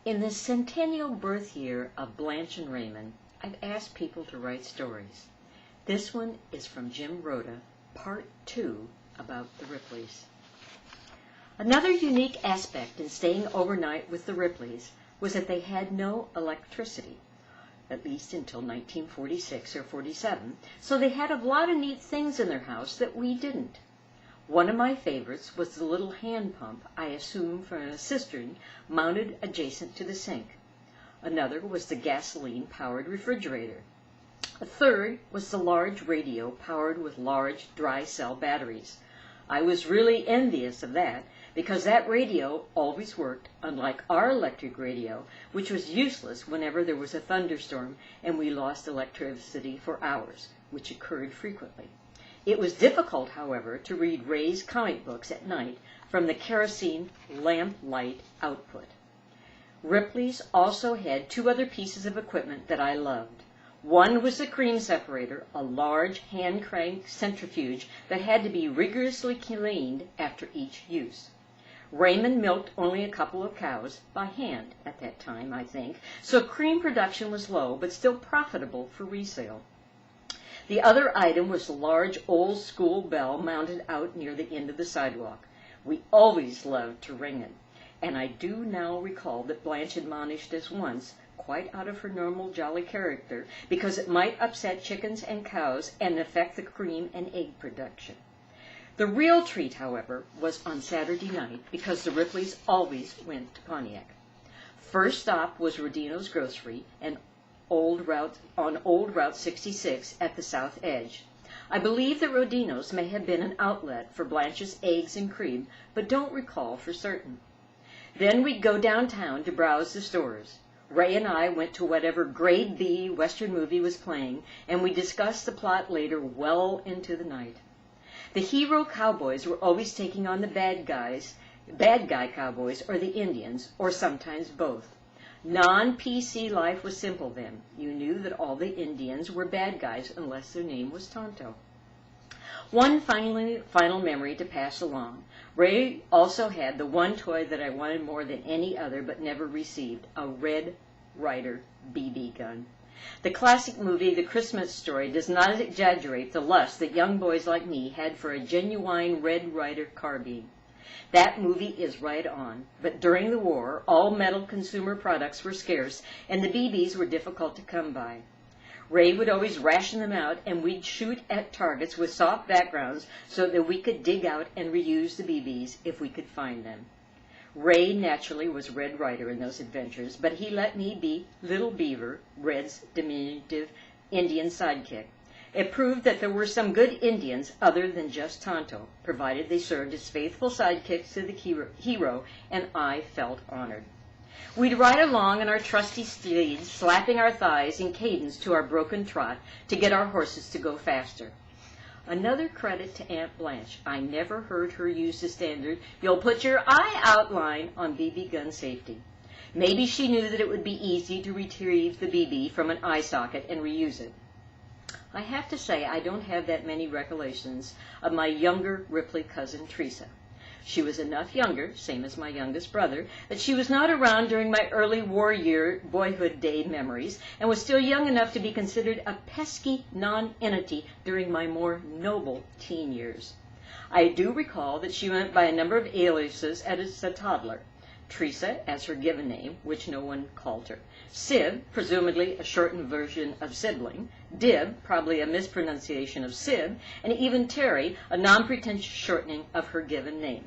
In the centennial birth year of Blanche and Raymond, I've asked people to write stories. This one is from Jim Rhoda, Part 2, about the Ripleys. Another unique aspect in staying overnight with the Ripleys was that they had no electricity, at least until 1946 or 47, so they had a lot of neat things in their house that we didn't. One of my favorites was the little hand pump, I assume from a cistern, mounted adjacent to the sink. Another was the gasoline-powered refrigerator. A third was the large radio powered with large dry-cell batteries. I was really envious of that, because that radio always worked, unlike our electric radio, which was useless whenever there was a thunderstorm and we lost electricity for hours, which occurred frequently. It was difficult, however, to read Ray's comic books at night from the kerosene lamp light output. Ripley's also had two other pieces of equipment that I loved. One was the cream separator, a large hand-crank centrifuge that had to be rigorously cleaned after each use. Raymond milked only a couple of cows, by hand at that time, I think, so cream production was low but still profitable for resale. The other item was the large old-school bell mounted out near the end of the sidewalk. We always loved to ring it, and I do now recall that Blanche admonished us once, quite out of her normal jolly character, because it might upset chickens and cows and affect the cream and egg production. The real treat, however, was on Saturday night, because the Ripleys always went to Pontiac. First stop was Rodino's Grocery, on Old Route 66 at the south edge. I believe that Rodino's may have been an outlet for Blanche's eggs and cream, but don't recall for certain. Then we'd go downtown to browse the stores. Ray and I went to whatever grade B Western movie was playing, and we discussed the plot later well into the night. The hero cowboys were always taking on the bad guy cowboys or the Indians, or sometimes both. Non-PC life was simple then. You knew that all the Indians were bad guys unless their name was Tonto. One final memory to pass along. Ray also had the one toy that I wanted more than any other but never received, a Red Ryder BB gun. The classic movie The Christmas Story does not exaggerate the lust that young boys like me had for a genuine Red Ryder carbine. That movie is right on, but during the war, all metal consumer products were scarce, and the BBs were difficult to come by. Ray would always ration them out, and we'd shoot at targets with soft backgrounds so that we could dig out and reuse the BBs if we could find them. Ray naturally was Red Ryder in those adventures, but he let me be Little Beaver, Red's diminutive Indian sidekick. It proved that there were some good Indians other than just Tonto, provided they served as faithful sidekicks to the hero, and I felt honored. We'd ride along on our trusty steeds, slapping our thighs in cadence to our broken trot to get our horses to go faster. Another credit to Aunt Blanche. I never heard her use the standard, "You'll put your eye out" line on BB gun safety. Maybe she knew that it would be easy to retrieve the BB from an eye socket and reuse it. I have to say I don't have that many recollections of my younger Ripley cousin Teresa. She was enough younger, same as my youngest brother, that she was not around during my early war year boyhood day memories, and was still young enough to be considered a pesky non-entity during my more noble teen years. I do recall that she went by a number of aliases as a toddler. Teresa as her given name, which no one called her. Sib, presumably a shortened version of sibling. Dib, probably a mispronunciation of Sib. And even Terry, a non-pretentious shortening of her given name.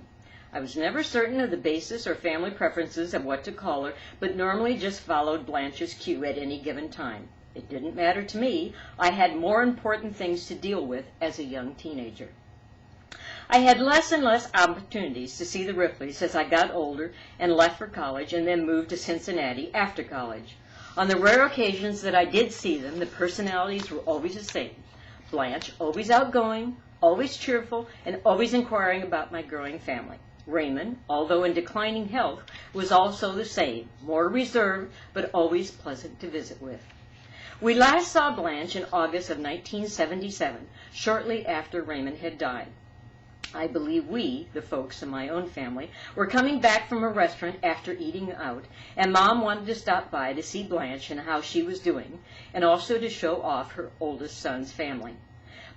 I was never certain of the basis or family preferences of what to call her, but normally just followed Blanche's cue at any given time. It didn't matter to me. I had more important things to deal with as a young teenager. I had less and less opportunities to see the Ripleys as I got older and left for college and then moved to Cincinnati after college. On the rare occasions that I did see them, the personalities were always the same. Blanche, always outgoing, always cheerful, and always inquiring about my growing family. Raymond, although in declining health, was also the same, more reserved, but always pleasant to visit with. We last saw Blanche in August of 1977, shortly after Raymond had died. I believe we, the folks in my own family, were coming back from a restaurant after eating out, and Mom wanted to stop by to see Blanche and how she was doing, and also to show off her oldest son's family.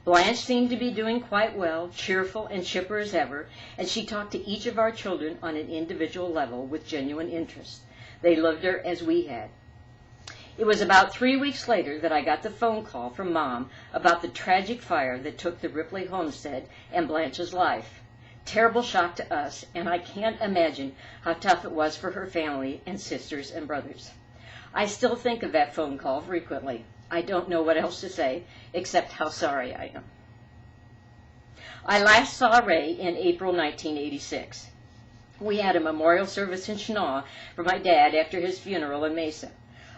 Blanche seemed to be doing quite well, cheerful and chipper as ever, and she talked to each of our children on an individual level with genuine interest. They loved her as we had. It was about 3 weeks later that I got the phone call from Mom about the tragic fire that took the Ripley homestead and Blanche's life. Terrible shock to us, and I can't imagine how tough it was for her family and sisters and brothers. I still think of that phone call frequently. I don't know what else to say, except how sorry I am. I last saw Ray in April 1986. We had a memorial service in Chenal for my dad after his funeral in Mesa.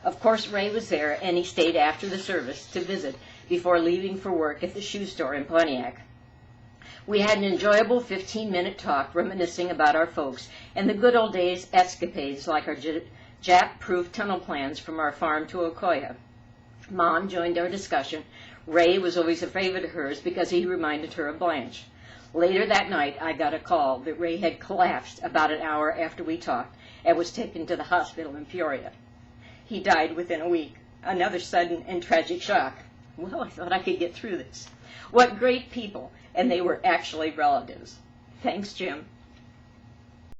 Of course, Ray was there, and he stayed after the service to visit before leaving for work at the shoe store in Pontiac. We had an enjoyable 15-minute talk reminiscing about our folks and the good old days escapades like our Jap-proof tunnel plans from our farm to Ocoya. Mom joined our discussion. Ray was always a favorite of hers because he reminded her of Blanche. Later that night, I got a call that Ray had collapsed about an hour after we talked and was taken to the hospital in Peoria. He died within a week. Another sudden and tragic shock. Well, I thought I could get through this. What great people, and they were actually relatives. Thanks, Jim.